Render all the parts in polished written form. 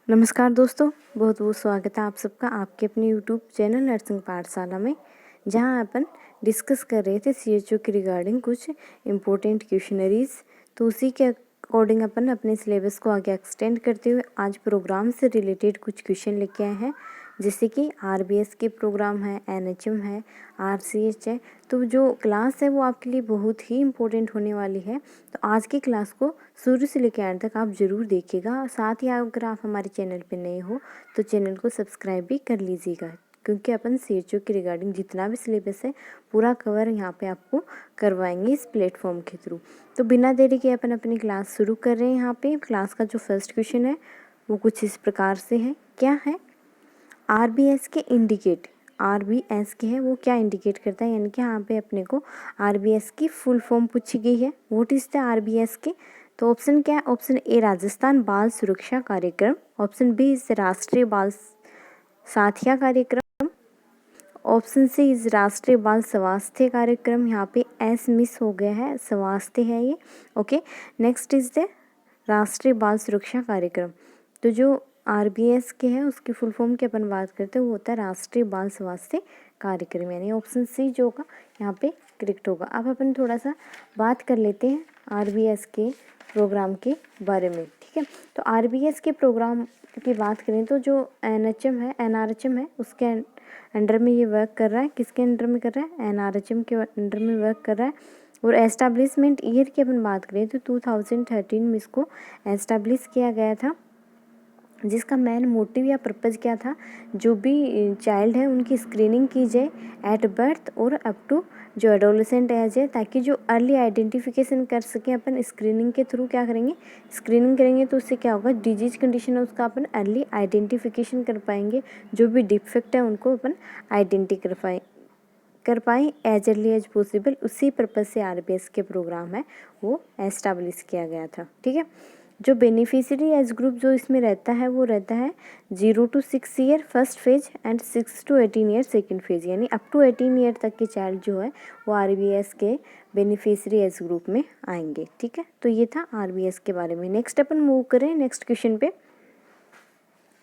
नमस्कार दोस्तों, बहुत बहुत स्वागत है आप सबका आपके अपने यूट्यूब चैनल नर्सिंग पाठशाला में, जहां अपन डिस्कस कर रहे थे सीएचओ के रिगार्डिंग कुछ इम्पोर्टेंट क्वेश्चनरीज। तो उसी के अकॉर्डिंग अपन अपने सिलेबस को आगे एक्सटेंड करते हुए आज प्रोग्राम से रिलेटेड कुछ क्वेश्चन लेके आए हैं, जैसे कि आरबीएस के प्रोग्राम है, एनएचएम है, आरसीएच है। तो जो क्लास है वो आपके लिए बहुत ही इम्पोर्टेंट होने वाली है। तो आज की क्लास को शुरू से लेकर एंड तक आप ज़रूर देखिएगा। साथ ही अगर आप हमारे चैनल पे नए हो तो चैनल को सब्सक्राइब भी कर लीजिएगा, क्योंकि अपन सीएचओ के रिगार्डिंग जितना भी सिलेबस है पूरा कवर यहाँ पे आपको करवाएंगे इस प्लेटफॉर्म के थ्रू। तो बिना देरी के अपन अपनी क्लास शुरू कर रहे हैं। यहाँ पे क्लास का जो फर्स्ट क्वेश्चन है वो कुछ इस प्रकार से है। क्या है? आरबीएस के इंडिकेट, आरबीएस के है वो क्या इंडिकेट करता है, यानी कि यहाँ पे अपने को आरबीएस की फुल फॉर्म पूछी गई है। व्हाट इज द आरबीएस के? तो ऑप्शन क्या है? ऑप्शन ए राजस्थान बाल सुरक्षा कार्यक्रम, ऑप्शन बी इज राष्ट्रीय बाल साथिया कार्यक्रम, ऑप्शन सी इज राष्ट्रीय बाल स्वास्थ्य कार्यक्रम। यहाँ पे एस मिस हो गया है, स्वास्थ्य है ये। ओके, नेक्स्ट इज द राष्ट्रीय बाल सुरक्षा कार्यक्रम। तो जो आरबीएस के है उसकी फुल फॉर्म की अपन बात करते हैं वो होता है राष्ट्रीय बाल स्वास्थ्य कार्यक्रम, यानी ऑप्शन सी जो होगा यहाँ पे करेक्ट होगा। अब अपन थोड़ा सा बात कर लेते हैं आरबीएस के प्रोग्राम के बारे में, ठीक है। तो आरबीएस के प्रोग्राम की बात करें तो जो एनएचएम है, एनआरएचएम है, उसके अंडर में ये वर्क कर रहा है। किसके अंडर में कर रहा है? एनआरएचएम के अंडर में वर्क कर रहा है। और एस्टैब्लिशमेंट ईयर की अपन बात करें तो 2013 में इसको एस्टैब्लिश किया गया था, जिसका मेन मोटिव या पर्पज़ क्या था? जो भी चाइल्ड है उनकी स्क्रीनिंग की जाए एट बर्थ और अप टू जो एडोलेसेंट एज है, ताकि जो अर्ली आइडेंटिफिकेशन कर सकें। अपन स्क्रीनिंग के थ्रू क्या करेंगे? स्क्रीनिंग करेंगे तो उससे क्या होगा? डिजीज कंडीशन है उसका अपन अर्ली आइडेंटिफिकेशन कर पाएंगे। जो भी डिफेक्ट है उनको अपन आइडेंटिटी कर पाएँ एज अर्ली एज पॉसिबल। उसी पर्पज़ से आरबीएस के प्रोग्राम है वो एस्टैब्लिश किया गया था, ठीक है। जो बेनिफिशियरी एज ग्रुप जो इसमें रहता है वो रहता है 0 to 6 year first phase and 6 to 18 year second phase, यानी अप टू 18 ईयर तक के चाइल्ड जो है वो आरबीएस के बेनिफिशियरी एज ग्रुप में आएंगे, ठीक है। तो ये था आरबीएस के बारे में। नेक्स्ट अपन मूव करें नेक्स्ट क्वेश्चन पे।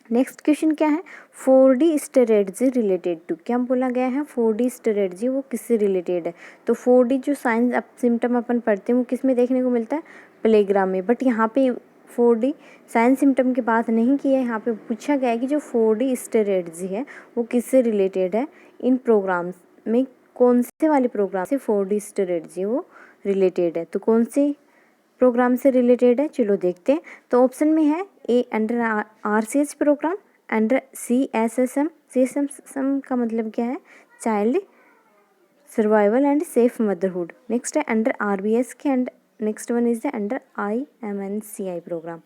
नेक्स्ट क्वेश्चन क्या है? 4D स्टेरॉइड्स रिलेटेड टू, क्या बोला गया है? 4D स्टेरॉइड्स वो किससे रिलेटेड है? तो 4D जो साइंस सिम्टम अपन पढ़ते हैं वो किस में देखने को मिलता है? प्लेग्राम में। बट यहाँ पे 4D साइंस सिम्टम की बात नहीं की है, यहाँ पे पूछा गया है कि जो 4D स्टेरॉइड्स है वो किससे रिलेटेड है। इन प्रोग्राम्स में कौन से वाले प्रोग्राम से 4D स्टेरॉइड्स वो रिलेटेड है? तो कौन से प्रोग्राम से रिलेटेड है, चलो देखते हैं। तो ऑप्शन में है A under RCH program, under CSSM, CSSM का मतलब क्या है? Child survival and safe motherhood. Next है अंडर आरबीएस के, and next one is the under IMNCI program.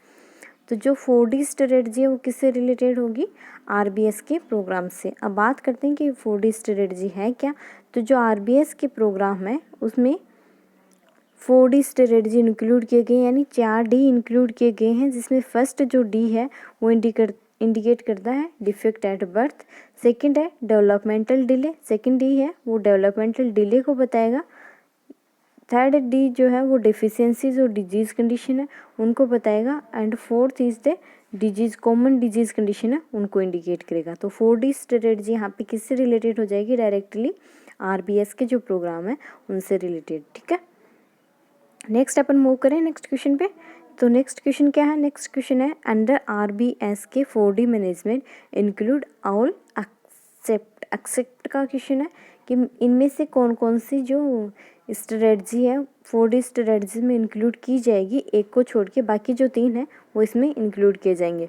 तो जो 4D स्ट्रेटजी है वो किससे रिलेटेड होगी? आरबीएस के प्रोग्राम से। अब बात करते हैं कि 4D स्ट्रेटजी है क्या। तो जो आरबीएस के प्रोग्राम है उसमें 4D स्ट्रेटजी इंक्लूड किए गए, यानी 4D इंक्लूड किए गए हैं, जिसमें फर्स्ट जो डी है वो इंडिकेट करता है डिफेक्ट एट बर्थ। सेकंड है डेवलपमेंटल डिले, सेकंड डी है वो डेवलपमेंटल डिले को बताएगा। थर्ड डी जो है वो डिफिशियंसीज और डिजीज कंडीशन है उनको बताएगा। And fourth is the disease, common disease condition है उनको इंडिकेट करेगा। तो 4D स्ट्रेटजी यहाँ पे किससे रिलेटेड हो जाएगी? डायरेक्टली आरबीएस के जो प्रोग्राम है उनसे रिलेटेड, ठीक है। नेक्स्ट अपन मूव करें नेक्स्ट क्वेश्चन पे। तो नेक्स्ट क्वेश्चन क्या है? नेक्स्ट क्वेश्चन है अंडर आरबीएस के 4D management include all accept का क्वेश्चन है कि इनमें से कौन कौन सी जो स्ट्रेटजी है 4D स्ट्रेटजी में इंक्लूड की जाएगी, एक को छोड़ के बाकी जो तीन है वो इसमें इंक्लूड किए जाएंगे।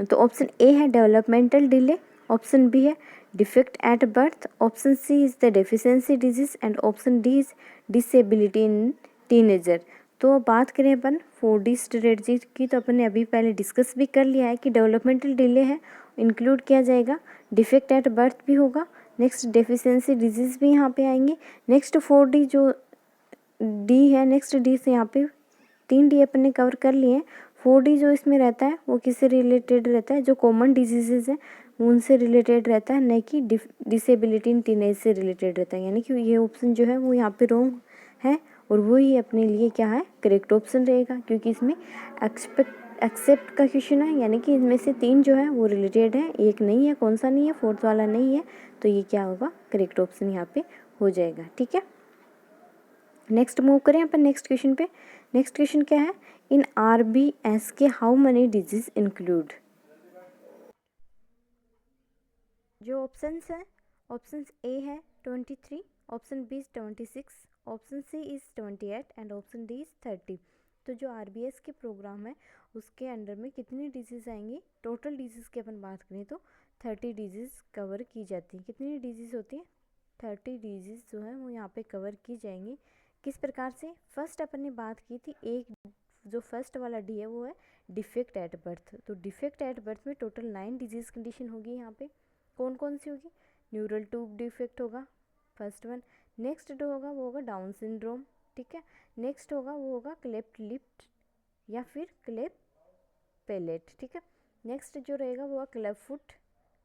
तो ऑप्शन ए है डेवलपमेंटल डिले, ऑप्शन बी है defect at birth, option C is the deficiency disease, and option D is disability in teenager. तो बात करें अपन 4D स्ट्रेटजी की, तो अपन ने अभी पहले डिस्कस भी कर लिया है कि डेवलपमेंटल डिले है इंक्लूड किया जाएगा, डिफेक्ट एट बर्थ भी होगा, नेक्स्ट डेफिशिएंसी डिजीज भी यहाँ पे आएंगे। नेक्स्ट 4D जो डी है, नेक्स्ट डी से यहाँ पे 3D अपन ने कवर कर लिए हैं। 4D जो इसमें रहता है वो किससे रिलेटेड रहता है? जो कॉमन डिजीजेज हैं उनसे रिलेटेड रहता है, न कि डिसेबिलिटी इन टीनेज से रिलेटेड रहता है। यानी कि ये ऑप्शन जो है वो यहाँ पे रॉन्ग है और वो ही अपने लिए क्या है? करेक्ट ऑप्शन रहेगा, क्योंकि इसमें एक्सेप्ट का क्वेश्चन है, यानी कि इनमें से 3 जो है वो रिलेटेड है, एक नहीं है। कौन सा नहीं है? फोर्थ वाला नहीं है, तो ये क्या होगा? करेक्ट ऑप्शन यहाँ पे हो जाएगा। ठीक है, नेक्स्ट मूव करें अपन नेक्स्ट क्वेश्चन पे। नेक्स्ट क्वेश्चन क्या है? इन RBS के हाउ मनी डिजीज इंक्लूड? जो ऑप्शंस हैं, ऑप्शन ए है 23, option B is 26, option C is 28 and option D is 30। तो जो RBS के प्रोग्राम है उसके अंडर में कितनी डिजीज़ आएंगी? टोटल डिजीज़ की अपन बात करें तो 30 डिजीज़ कवर की जाती है। कितनी डिजीज़ होती है? 30 डिजीज़ जो है वो यहाँ पे कवर की जाएंगी। किस प्रकार से? फर्स्ट अपन ने बात की थी, एक जो फर्स्ट वाला डी है वो है डिफेक्ट एट बर्थ। तो डिफेक्ट एट बर्थ में टोटल 9 डिजीज़ कंडीशन होगी। यहाँ पे कौन कौन सी होगी? न्यूरल ट्यूब डिफेक्ट होगा फर्स्ट वन। नेक्स्ट जो होगा वो होगा डाउन सिंड्रोम। ठीक है, नेक्स्ट होगा वो होगा क्लेफ्ट लिप या फिर क्लेफ्ट पैलेट। ठीक है, नेक्स्ट जो रहेगा वो होगा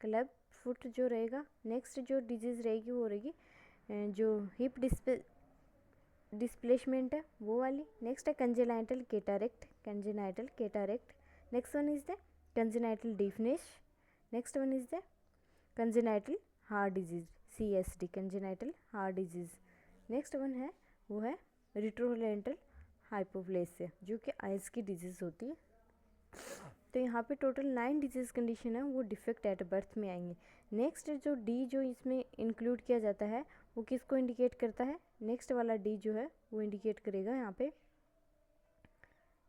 क्लब फुट जो रहेगा। नेक्स्ट जो डिजीज़ रहेगी वो रहेगी जो हिप डिस्प्लेसमेंट है वो वाली। नेक्स्ट है congenital cataract. Next one is the congenital deafness. Next one is the congenital heart disease, CSD, congenital heart disease. Next one है वो है रिट्रोलेंटल हाइपोप्लेसिया, जो कि आइज की डिजीज़ होती है। तो यहाँ पे टोटल 9 डिजीज़ कंडीशन है वो डिफेक्ट एट बर्थ में आएंगे। नेक्स्ट जो डी जो इसमें इंक्लूड किया जाता है वो किसको इंडिकेट करता है? नेक्स्ट वाला डी जो है वो इंडिकेट करेगा यहाँ पे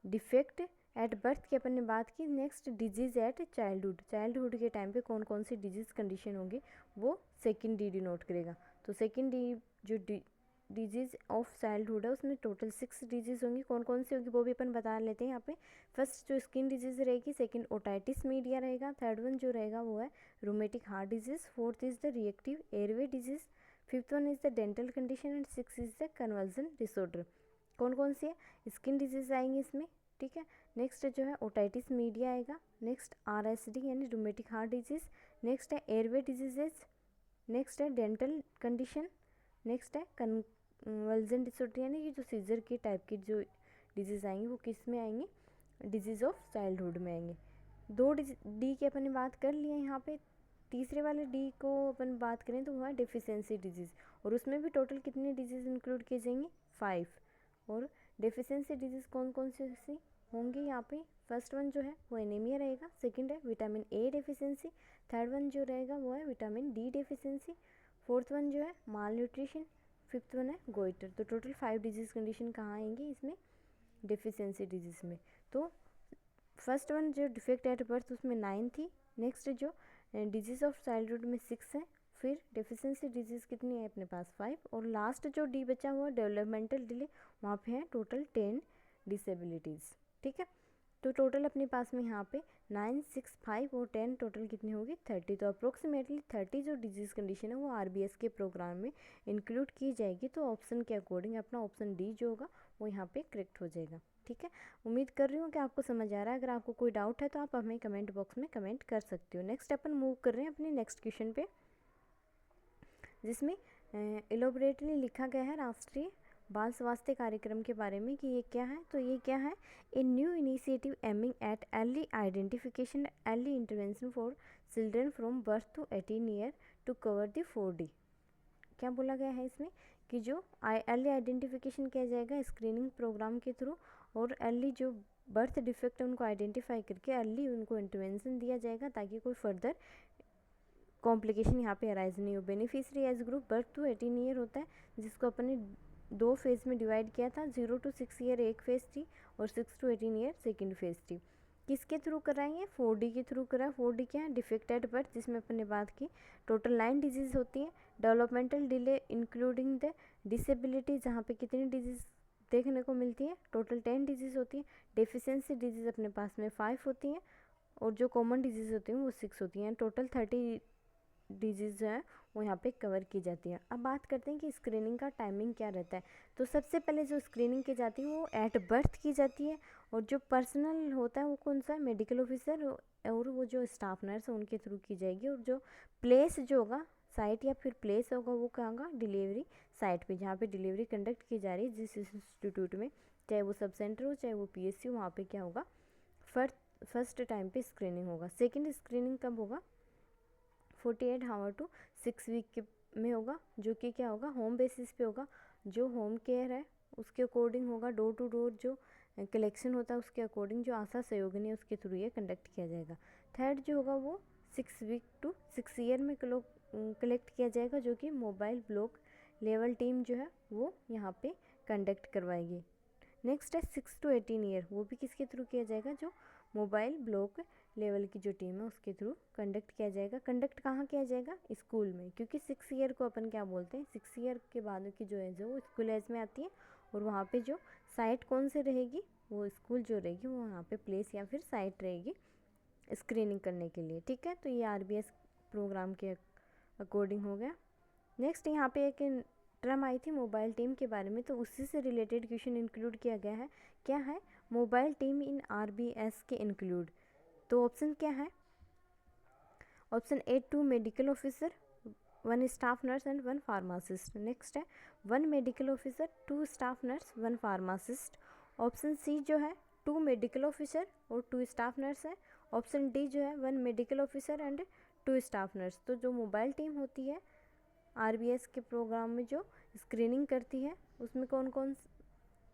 डिफेक्ट एट बर्थ की अपन ने बात की। नेक्स्ट डिजीज़ एट चाइल्डहुड के टाइम पे कौन कौन सी डिजीज़ कंडीशन होंगी वो सेकेंड डी डिनोट करेगा। तो सेकेंड डी जो डिजीज़ ऑफ चाइल्डहुड है उसमें टोटल 6 डिजीज़ होंगी। कौन कौन सी होगी वो भी अपन बता लेते हैं यहाँ पे। फर्स्ट जो स्किन डिजीज़ रहेगी, सेकंड ओटाइटिस मीडिया रहेगा, थर्ड वन जो रहेगा वो है rheumatic heart disease, fourth is the reactive airway disease, fifth one is the dental condition and six is the conversion disorder. कौन कौन सी है? स्किन डिजीज़ आएंगी इसमें। ठीक है, नेक्स्ट जो है ओटाइटिस मीडिया आएगा, नेक्स्ट RSD यानी रोमेटिक हार्ट डिजीज़, नेक्स्ट है एयरवे डिजीजेज, नेक्स्ट है डेंटल कंडीशन, नेक्स्ट है कन्वर्जन डिसऑर्डर यानी कि जो सीजर की टाइप की जो डिजीज़ आएंगी वो किस में आएंगी? डिजीज़ ऑफ चाइल्डहुड में आएंगे। दो डी की अपन ने बात कर ली है यहाँ पे। तीसरे वाले डी को अपन बात करें तो वो है डेफिशिएंसी डिजीज़, और उसमें भी टोटल कितनी डिजीज़ इंक्लूड की जाएंगी? 5। और डेफिशिएंसी डिजीज़ कौन कौन सी होंगी यहाँ पे? फर्स्ट वन जो है वो एनीमिया रहेगा, सेकंड है vitamin A deficiency, third one जो रहेगा वो है vitamin D deficiency, fourth one जो है माल न्यूट्रिशन, फिफ्थ वन है गोइटर। तो टोटल 5 डिजीज़ कंडीशन कहाँ आएंगी इसमें? डेफिशिएंसी डिजीज़ में। तो फर्स्ट वन जो डिफेक्ट एट बर्थ उसमें 9 थी, नेक्स्ट जो डिजीज़ ऑफ चाइल्डहुड में 6 है, फिर डेफिशिएंसी डिजीज़ कितनी है अपने पास? 5, और लास्ट जो डी बचा हुआ डेवलपमेंटल डिले, वहाँ पे है टोटल 10 डिसेबिलिटीज़। ठीक है, तो टोटल अपने पास में यहाँ पे 9, 6, 5 और 10 टोटल कितनी होगी? 30। तो अप्रोक्सीमेटली 30 जो डिजीज़ कंडीशन है वो RBS के प्रोग्राम में इंक्लूड की जाएगी। तो ऑप्शन के अकॉर्डिंग अपना ऑप्शन डी जो होगा वो यहाँ पे करेक्ट हो जाएगा। ठीक है, उम्मीद कर रही हूँ कि आपको समझ आ रहा है। अगर आपको कोई डाउट है तो आप हमें कमेंट बॉक्स में कमेंट कर सकते हो। नेक्स्ट अपन मूव कर रहे हैं अपने नेक्स्ट क्वेश्चन पे, जिसमें एलोबरेटली लिखा गया है राष्ट्रीय बाल स्वास्थ्य कार्यक्रम के बारे में कि ये क्या है। तो ये क्या है? A new initiative aiming at early identification early intervention for children from birth to 18 year to cover the 4D। क्या बोला गया है इसमें कि जो अर्ली आइडेंटिफिकेशन किया जाएगा स्क्रीनिंग प्रोग्राम के थ्रू, और अर्ली जो बर्थ डिफेक्ट है उनको आइडेंटिफाई करके अर्ली उनको इंटरवेंशन दिया जाएगा ताकि कोई फर्दर कॉम्प्लिकेशन यहाँ पे अराइज नहीं हो। Beneficiary age group birth to 18 year होता है, जिसको अपन ने 2 फेज़ में डिवाइड किया था। 0 to 6 ईयर एक फेज़ थी और 6 to 18 ईयर सेकेंड फेज़ थी। किसके थ्रू कराएंगे? 4D के थ्रू करा। 4D क्या है? डिफेक्ट एट बर्थ, जिसमें अपन ने बात की टोटल 9 डिजीज़ होती हैं। Developmental delay including the disability, जहाँ पे कितनी डिजीज़ देखने को मिलती है? टोटल 10 डिजीज़ होती है। डेफिशिएंसी डिजीज़ अपने पास में 5 होती हैं, और जो कॉमन डिजीज़ होती हैं वो 6 होती हैं। टोटल 30 डिजीज़ जो है वो यहाँ पे कवर की जाती है। अब बात करते हैं कि स्क्रीनिंग का टाइमिंग क्या रहता है। तो सबसे पहले जो स्क्रीनिंग की जाती है वो एट बर्थ की जाती है, और जो पर्सनल होता है वो कौन सा है? मेडिकल ऑफिसर, और वो जो स्टाफ नर्स है उनके थ्रू की जाएगी। और जो प्लेस जो होगा, साइट या फिर प्लेस होगा, वो कहाँ होगा? डिलीवरी साइट पे, जहाँ पे डिलीवरी कंडक्ट की जा रही है जिस इंस्टीट्यूट में, चाहे वो सब सेंटर हो चाहे वो PSC हो, वहाँ पे क्या होगा? फर्स्ट टाइम पे स्क्रीनिंग होगा। सेकंड स्क्रीनिंग कब होगा? 48 आवर टू 6 वीक में होगा, जो कि क्या होगा? होम बेसिस पे होगा। जो होम केयर है उसके अकॉर्डिंग होगा। डोर टू डोर जो कलेक्शन होता है उसके अकॉर्डिंग जो आशा सहयोगिनी है उसके थ्रू ये कंडक्ट किया जाएगा। थर्ड जो होगा वो 6 वीक टू 6 ईयर में कलेक्ट किया जाएगा, जो कि मोबाइल ब्लॉक लेवल टीम जो है वो यहाँ पे कंडक्ट करवाएगी। नेक्स्ट है 6 टू 18 ईयर, वो भी किसके थ्रू किया जाएगा? जो मोबाइल ब्लॉक लेवल की जो टीम है उसके थ्रू कंडक्ट किया जाएगा। कंडक्ट कहाँ किया जाएगा? स्कूल में, क्योंकि 6 ईयर को अपन क्या बोलते हैं? 6 ईयर के बाद की जो एज है वो स्कूल एज में आती है, और वहाँ पे जो साइट कौन से रहेगी? वो स्कूल जो रहेगी वो वहाँ पे प्लेस या फिर साइट रहेगी स्क्रीनिंग करने के लिए। ठीक है, तो ये RBS प्रोग्राम के अकॉर्डिंग हो गया। नेक्स्ट यहाँ पे एक टर्म आई थी मोबाइल टीम के बारे में, तो उसी से रिलेटेड क्वेश्चन इंक्लूड किया गया है। क्या है? मोबाइल टीम इन RBS के इंक्लूड। तो ऑप्शन क्या है? Option A 2 medical officer, 1 staff nurse and 1 pharmacist. Next है 1 medical officer, 2 staff nurse, 1 pharmacist. Option C जो है 2 मेडिकल ऑफिसर और 2 स्टाफ नर्स है। ऑप्शन डी जो है 1 medical officer and 2 staff nurse. तो जो मोबाइल टीम होती है RBS के प्रोग्राम में जो स्क्रीनिंग करती है उसमें कौन कौन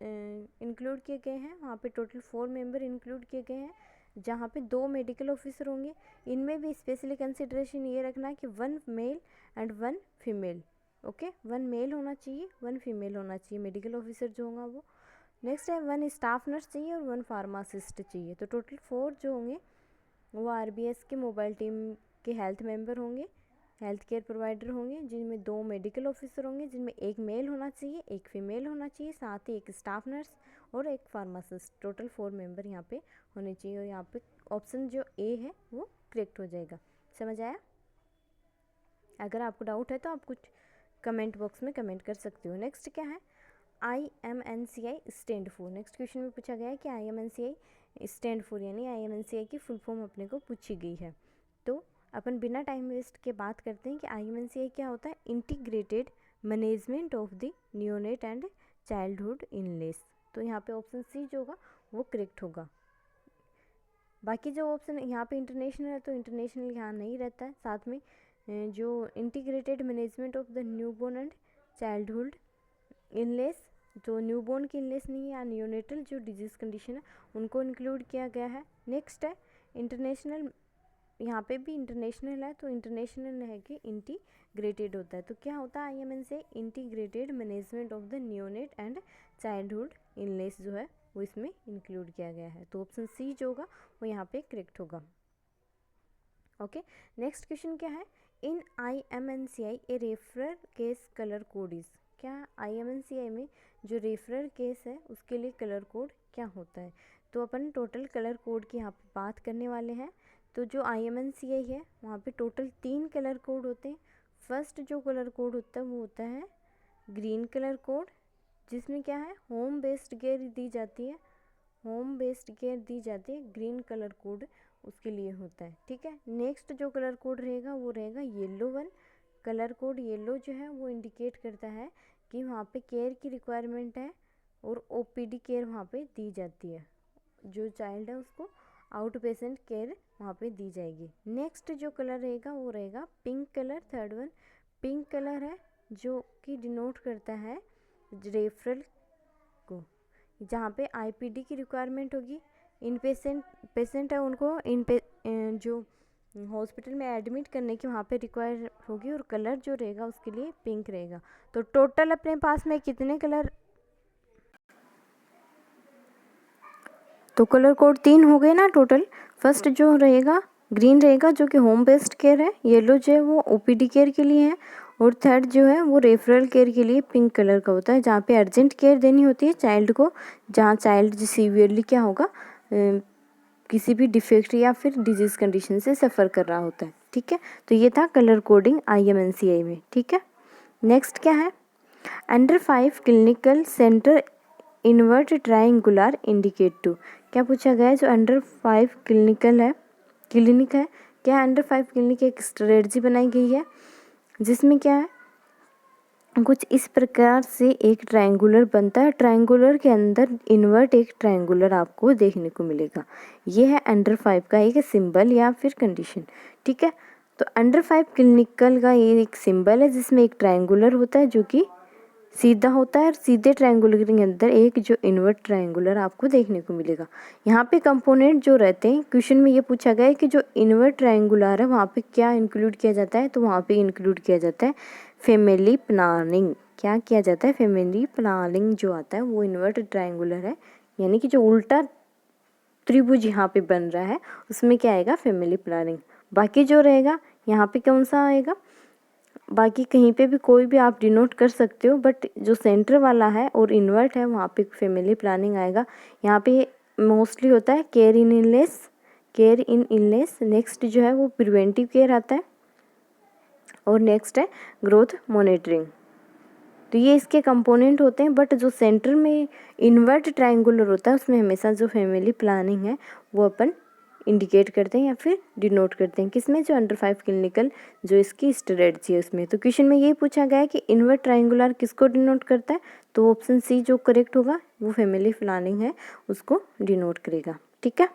इंक्लूड किए गए हैं? वहाँ पे टोटल 4 मेंबर इंक्लूड किए गए हैं, जहाँ पे 2 मेडिकल ऑफिसर होंगे। इनमें भी स्पेशली कंसिडरेशन ये रखना है कि 1 male and 1 female. Okay, 1 male होना चाहिए, 1 फीमेल होना चाहिए मेडिकल ऑफिसर जो होगा वो। नेक्स्ट है 1 स्टाफ नर्स चाहिए और 1 फार्मासिस्ट चाहिए। तो टोटल 4 जो होंगे वो RBS के मोबाइल टीम के हेल्थ मेंबर होंगे, हेल्थ केयर प्रोवाइडर होंगे, जिनमें 2 मेडिकल ऑफिसर होंगे, जिनमें 1 मेल होना चाहिए, 1 फीमेल होना चाहिए, साथ ही 1 स्टाफ नर्स और 1 फार्मासिस्ट। टोटल 4 मेंबर यहाँ पे होने चाहिए, और यहाँ पे ऑप्शन जो ए है वो करेक्ट हो जाएगा। समझ आया? अगर आपको डाउट है तो आप कुछ कमेंट बॉक्स में कमेंट कर सकते हो। नेक्स्ट क्या है? IMNCI stand for. Next question में पूछा गया है कि IMNCI स्टैंड फॉर, यानी IMNCI की फुल फॉर्म अपने को पूछी गई है। तो अपन बिना टाइम वेस्ट के बात करते हैं कि IMNCI क्या होता है? Integrated management of the neonate and childhood illness. तो यहाँ पे ऑप्शन सी जो होगा वो करेक्ट होगा। बाकी जो ऑप्शन यहाँ पे इंटरनेशनल है तो इंटरनेशनल यहाँ नहीं रहता है। साथ में जो integrated management of the newborn and childhood illness, जो न्यूबॉर्न की इलनेस नहीं है या न्यूनेटल जो डिजीज़ कंडीशन है उनको इंक्लूड किया गया है। नेक्स्ट है इंटरनेशनल, यहाँ पे भी इंटरनेशनल है तो इंटरनेशनल है कि इंटीग्रेटेड होता है। तो क्या होता है IMNCI? Integrated management of the neonate and childhood illness जो है वो इसमें इंक्लूड किया गया है। तो ऑप्शन सी जो होगा वो यहाँ पे करेक्ट होगा। ओके, नेक्स्ट क्वेश्चन क्या है? इन IMNCI A referral case colour code is. क्या IMNCI में जो रेफरल केस है उसके लिए कलर कोड क्या होता है? तो अपन टोटल कलर कोड की यहाँ पे बात करने वाले हैं। तो जो IMNCI है वहाँ पे टोटल 3 कलर कोड होते हैं। फर्स्ट जो कलर कोड होता है वो होता है ग्रीन कलर कोड, जिसमें क्या है? होम बेस्ड केयर दी जाती है, होम बेस्ड केयर दी जाती है, ग्रीन कलर कोड उसके लिए होता है। ठीक है, नेक्स्ट जो कलर कोड रहेगा वो रहेगा yellow one. Colour code yellow जो है वो इंडिकेट करता है कि वहाँ पे केयर की रिक्वायरमेंट है और OPD केयर वहाँ पे दी जाती है, जो चाइल्ड है उसको आउट पेशेंट केयर वहाँ पे दी जाएगी। नेक्स्ट जो कलर रहेगा वो रहेगा pink colour. Third one pink colour है जो कि डिनोट करता है रेफरल को, जहाँ पे IPD की रिक्वायरमेंट होगी। इन पेशेंट है उनको जो हॉस्पिटल में एडमिट करने की वहाँ पे रिक्वायर होगी, और कलर जो रहेगा उसके लिए पिंक रहेगा। तो टोटल अपने पास में कितने कलर? तो कलर कोड 3 हो गए ना टोटल। फर्स्ट जो रहेगा ग्रीन रहेगा जो कि होम बेस्ड केयर है, येलो जो है वो OPD केयर के लिए है, और थर्ड जो है वो रेफरल केयर के लिए पिंक कलर का होता है, जहाँ पे अर्जेंट केयर देनी होती है चाइल्ड को, जहाँ चाइल्ड सीवियरली क्या होगा किसी भी डिफेक्ट या फिर डिजीज़ कंडीशन से सफ़र कर रहा होता है। ठीक है, तो ये था कलर कोडिंग IMNCI में। ठीक है, नेक्स्ट क्या है? Under 5 clinical centre invert triangular indicate to. क्या पूछा गया है? जो अंडर 5 क्लिनिक है, क्या अंडर 5 क्लिनिक एक स्ट्रेटजी बनाई गई है जिसमें क्या है? कुछ इस प्रकार से एक ट्रायंगुलर बनता है। ट्रायंगुलर के अंदर इन्वर्ट एक ट्रायंगुलर आपको देखने को मिलेगा। ये है अंडर 5 का एक सिंबल या फिर कंडीशन, ठीक है। तो अंडर 5 क्लिनिकल का ये एक सिंबल है जिसमें एक ट्रायंगुलर होता है जो कि सीधा होता है, और सीधे ट्रायंगुलर के अंदर एक जो इन्वर्ट ट्रायंगुलर आपको देखने को मिलेगा। यहाँ पे कंपोनेंट जो रहते हैं, क्वेश्चन में ये पूछा गया है कि जो इन्वर्ट ट्रायंगुलर है वहाँ पे क्या इंक्लूड किया जाता है, तो वहाँ पे इंक्लूड किया जाता है फैमिली प्लानिंग। क्या किया जाता है, फैमिली प्लानिंग जो आता है वो इन्वर्ट ट्रायंगुलर है, यानी कि जो उल्टा त्रिभुज यहाँ पे बन रहा है उसमें क्या आएगा, फैमिली प्लानिंग। बाकी जो रहेगा यहाँ पे कौन सा आएगा, बाकी कहीं पे भी कोई भी आप डिनोट कर सकते हो, बट जो सेंटर वाला है और इन्वर्ट है वहाँ पे फैमिली प्लानिंग आएगा। यहाँ पे मोस्टली होता है केयर इन इलनेस, केयर इन इलनेस। नेक्स्ट जो है वो प्रिवेंटिव केयर आता है, और नेक्स्ट है ग्रोथ मॉनिटरिंग। तो ये इसके कंपोनेंट होते हैं, बट जो सेंटर में इन्वर्ट ट्रायंगुलर होता है उसमें हमेशा जो फैमिली प्लानिंग है वो अपन इंडिकेट करते हैं या फिर डिनोट करते हैं, किसमें, जो अंडर 5 क्लिनिकल जो इसकी स्ट्रेटजी है उसमें। तो क्वेश्चन में यही पूछा गया है कि इन्वर्ट ट्रायंगुलर किसको डिनोट करता है, तो ऑप्शन सी जो करेक्ट होगा वो फैमिली प्लानिंग है उसको डिनोट करेगा, ठीक है।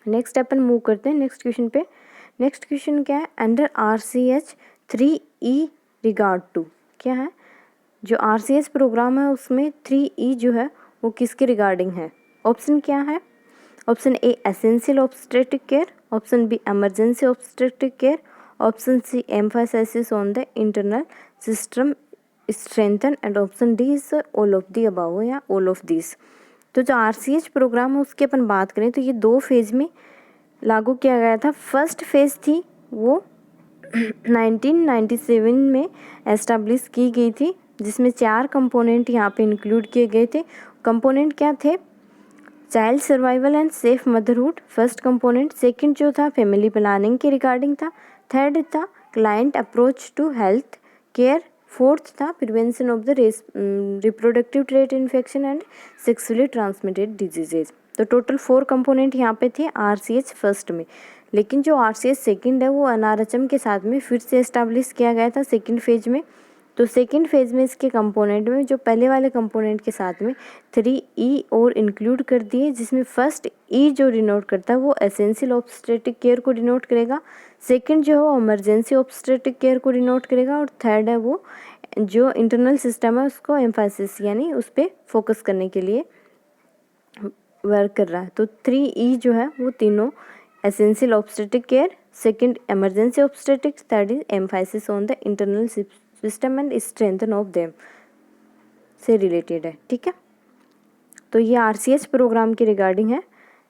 नेक्स्ट अपन मूव करते हैं नेक्स्ट क्वेश्चन पे। नेक्स्ट क्वेश्चन क्या है, under RCH 3E regard to, क्या है, जो RCH प्रोग्राम है उसमें 3E जो है वो किसके रिगार्डिंग है। ऑप्शन क्या है, option A essential obstetric care, option B emergency obstetric care, option C emphasis on the internal system strengthen, and option D is all of the above या ऑल ऑफ दिस। तो जो RCH programme है उसकी अपन बात करें तो ये 2 phase में लागू किया गया था। फर्स्ट फेज थी वो 1997 में एस्टेब्लिश की गई थी, जिसमें 4 कंपोनेंट यहाँ पे इंक्लूड किए गए थे। कंपोनेंट क्या थे, child survival and safe motherhood first component, second जो था फैमिली प्लानिंग के रिगार्डिंग था, थर्ड था client approach to health care, fourth था prevention of the reproductive tract infection and sexually transmitted diseases. तो टोटल 4 कंपोनेंट यहाँ पे थे RCH फर्स्ट में, लेकिन जो RCH सेकंड है वो NRHM के साथ में फिर से एस्टेब्लिश किया गया था सेकंड फेज में। तो सेकंड फेज में इसके कंपोनेंट में जो पहले वाले कंपोनेंट के साथ में 3E और इंक्लूड कर दिए, जिसमें फर्स्ट E जो डिनोट करता है वो एसेंशियल ऑब्स्टेट्रिक केयर को डिनोट करेगा, सेकंड जो है वो इमरजेंसी ऑब्स्टेट्रिक केयर को डिनोट करेगा, और थर्ड है वो जो इंटरनल सिस्टम है उसको एम्फासिस यानी उस पर फोकस करने के लिए वर्क कर रहा है। तो 3E जो है वो तीनों essential obstetric care, second emergency obstetric, third is Mphasis on the internal system and strengthen of them से रिलेटेड है, ठीक है। तो ये RCH प्रोग्राम के रिगार्डिंग है।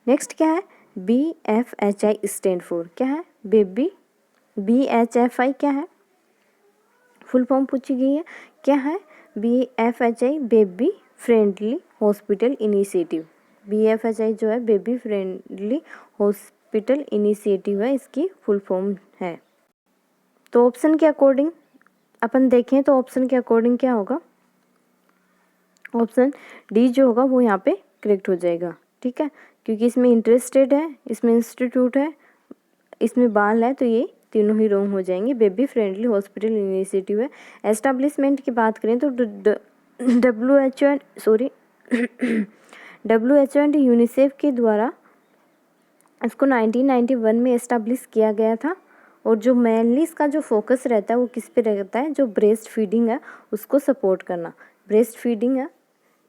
नेक्स्ट क्या है, BFHI स्टैंड फॉर, क्या है बेबी, BHFI क्या है, फुल फॉर्म पूछी गई है, क्या है BFHI baby friendly hospital initiative. BFHI जो है बेबी फ्रेंडली हॉस्पिटल इनिशिएटिव है, इसकी फुल फॉर्म है। तो ऑप्शन के अकॉर्डिंग अपन देखें तो ऑप्शन के अकॉर्डिंग क्या होगा, ऑप्शन डी जो होगा वो यहाँ पे करेक्ट हो जाएगा, ठीक है, क्योंकि इसमें इंटरेस्टेड है, इसमें इंस्टीट्यूट है, इसमें बाल है, तो ये तीनों ही रॉन्ग हो जाएंगे। बेबी फ्रेंडली हॉस्पिटल इनिशिएटिव है। एस्टेब्लिशमेंट की बात करें तो WHO एंड यूनिसेफ के द्वारा इसको 1991 में एस्टेब्लिश किया गया था, और जो मेनली इसका जो फोकस रहता है वो किस पे रहता है, जो ब्रेस्ट फीडिंग है उसको सपोर्ट करना, ब्रेस्ट फीडिंग है,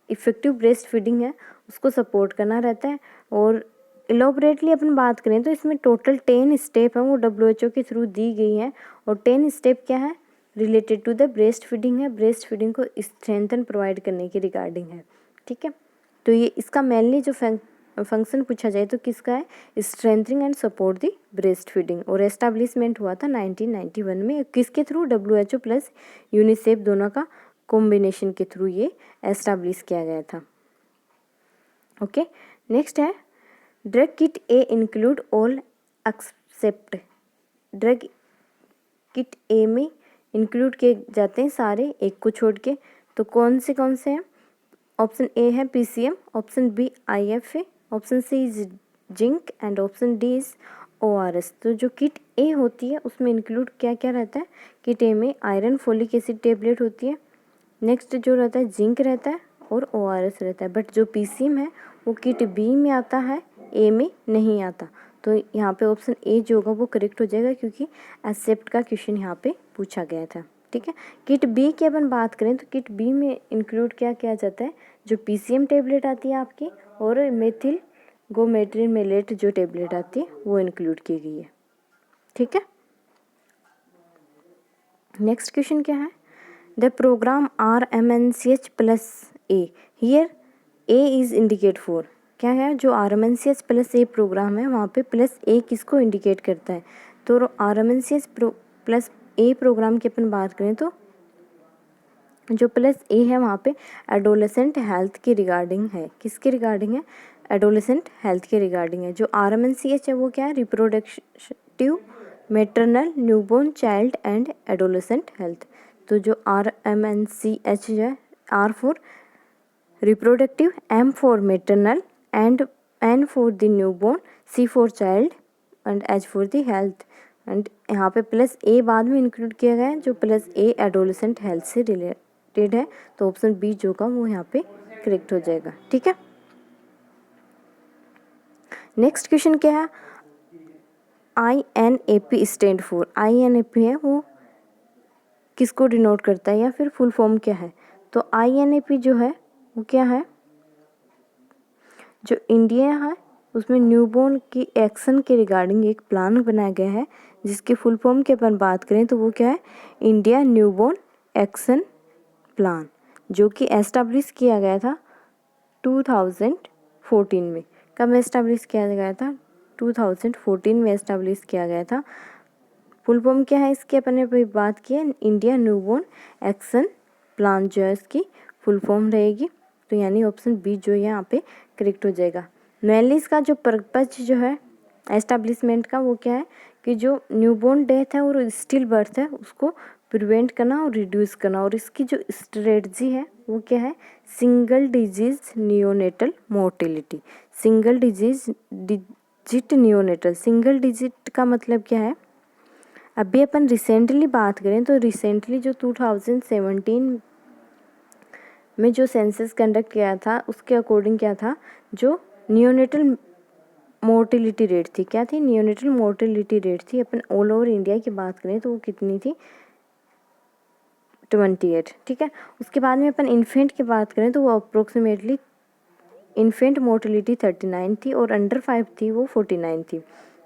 इफ़ेक्टिव ब्रेस्ट फीडिंग है उसको सपोर्ट करना रहता है। और इलॉबरेटली अपन बात करें तो इसमें टोटल 10 स्टेप हैं वो WHO के थ्रू दी गई हैं, और 10 स्टेप क्या है, related to the breast feeding है, ब्रेस्ट फीडिंग को स्ट्रेंथन प्रोवाइड करने के रिगार्डिंग है, ठीक है। तो ये इसका मेनली जो फंक्शन पूछा जाए तो किसका है, strengthening and support the breast feeding, और एस्टेब्लिशमेंट हुआ था 1991 में, किसके थ्रू, WHO प्लस यूनिसेफ दोनों का कॉम्बिनेशन के थ्रू ये एस्टेब्लिश किया गया था, ओके। नेक्स्ट है drug kit A include all except, drug kit A में इंक्लूड किए जाते हैं सारे एक को छोड़ के, तो कौन से हैं, ऑप्शन ए है PCM, option B IFA, option C is zinc, and option D is ORS। तो जो किट ए होती है उसमें इंक्लूड क्या क्या रहता है, किट ए में आयरन फोलिक एसिड टेबलेट होती है, नेक्स्ट जो रहता है जिंक रहता है और ORS रहता है। बट जो PCM है वो किट बी में आता है, ए में नहीं आता। तो यहाँ पे ऑप्शन ए जो होगा वो करेक्ट हो जाएगा, क्योंकि एक्सेप्ट का क्वेश्चन यहाँ पे पूछा गया था। ठीक है, किट बी की अपन बात करें तो किट बी में इंक्लूड क्या किया जाता है, जो PCM टेबलेट आती है आपकी और मेथिल गोमेट्रिन मेलेट जो टेबलेट आती है वो इंक्लूड की गई है। ठीक है, नेक्स्ट क्वेश्चन क्या है, the programme RMNCH+A here A is indicate for. क्या है, जो RMNCH+A प्रोग्राम है वहाँ पे +A किसको इंडिकेट करता है, तो RMNCH+A प्रोग्राम की अपन बात करें तो जो +A है वहाँ पे एडोलेसेंट हेल्थ के रिगार्डिंग है। किसके रिगार्डिंग है, एडोलेसेंट हेल्थ के रिगार्डिंग है। जो RMNCH है वो क्या है, reproductive maternal newborn child and adolescent health. तो जो RMNCH जो है, R for reproductive, M for maternal and N for the newborn, C for child and H for the health. And यहाँ पे +A बाद में इंक्लूड किया गया है, जो +A एडोलेसेंट हेल्थ से रिलेटेड है। तो ऑप्शन बी जो का वो यहाँ पे करेक्ट हो जाएगा। ठीक है, नेक्स्ट क्वेश्चन क्या है, INAP स्टैंड फॉर। INAP है वो किसको डिनोट करता है या फिर फुल फॉर्म क्या है, तो INAP जो है वो क्या है, जो इंडिया है उसमें न्यूबॉर्न की एक्शन के रिगार्डिंग एक प्लान बनाया गया है, जिसके फुल फॉर्म की अपन बात करें तो वो क्या है, इंडिया न्यूबॉर्न एक्शन प्लान, जो कि एस्टैब्लिश किया गया था 2014 में। कब एस्टैब्लिश किया गया था, 2014 में एस्टैब्लिश किया गया था। फुल फॉर्म क्या है इसकी, अपन ने बात की है, इंडिया न्यूबॉर्न एक्शन प्लान जो है इसकी फुल फॉर्म रहेगी। तो यानी ऑप्शन बी जो यहाँ पे करेक्ट हो जाएगा। मेनली इसका जो पर्पज जो है एस्टैब्लिशमेंट का वो क्या है, कि जो न्यूबॉर्न डेथ है और स्टिल बर्थ है उसको प्रिवेंट करना और रिड्यूस करना। और इसकी जो स्ट्रेटजी है वो क्या है, single disease neonatal mortality. Single digit neonatal, single digit का मतलब क्या है, अभी अपन रिसेंटली बात करें तो रिसेंटली जो 2017 में जो सेंसस कंडक्ट किया था उसके अकॉर्डिंग क्या था, जो नियोनेटल मोर्टेलिटी रेट थी, क्या थी, नियोनेटल मोर्टेलिटी रेट थी। अपन ऑल ओवर इंडिया की बात करें तो वो कितनी थी, 28। ठीक है, उसके बाद में अपन इन्फेंट की बात करें तो वो अप्रोक्सीमेटली इन्फेंट मोर्टेलिटी 39 थी और अंडर 5 थी वो 49 थी।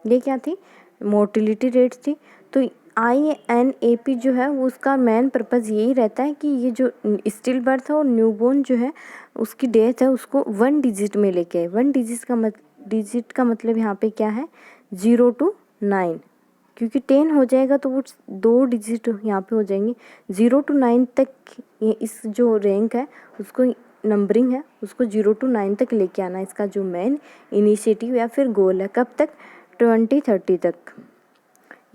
ये क्या थी, मोर्टेलिटी रेट थी। तो INAP जो है वो उसका मेन पर्पज़ यही रहता है कि ये जो स्टिल बर्थ है और न्यूबॉर्न जो है उसकी डेथ है उसको 1 डिजिट में लेके आए। 1 डिजिट का मतलब यहाँ पे क्या है, 0 to 9, क्योंकि 10 हो जाएगा तो वो 2 डिजिट यहाँ पे हो जाएंगे। 0 to 9 तक ये इस जो रैंक है उसको नंबरिंग है उसको 0 to 9 तक लेके आना, इसका जो मेन इनिशिएटिव या फिर गोल है। कब तक, 2030 तक,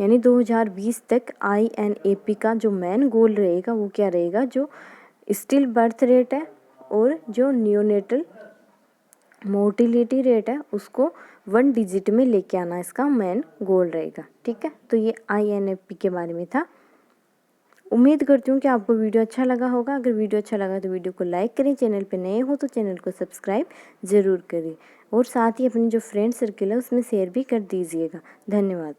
यानी 2020 तक INAP का जो मेन गोल रहेगा वो क्या रहेगा, जो स्टिल बर्थ रेट है और जो नियोनेटल मोर्टिलिटी रेट है उसको 1 डिजिट में लेके आना, इसका मेन गोल रहेगा। ठीक है, तो ये INAP के बारे में था। उम्मीद करती हूँ कि आपको वीडियो अच्छा लगा होगा। अगर वीडियो अच्छा लगा तो वीडियो को लाइक करें, चैनल पे नए हो तो चैनल को सब्सक्राइब ज़रूर करें और साथ ही अपनी जो फ्रेंड सर्किल है उसमें शेयर भी कर दीजिएगा। धन्यवाद।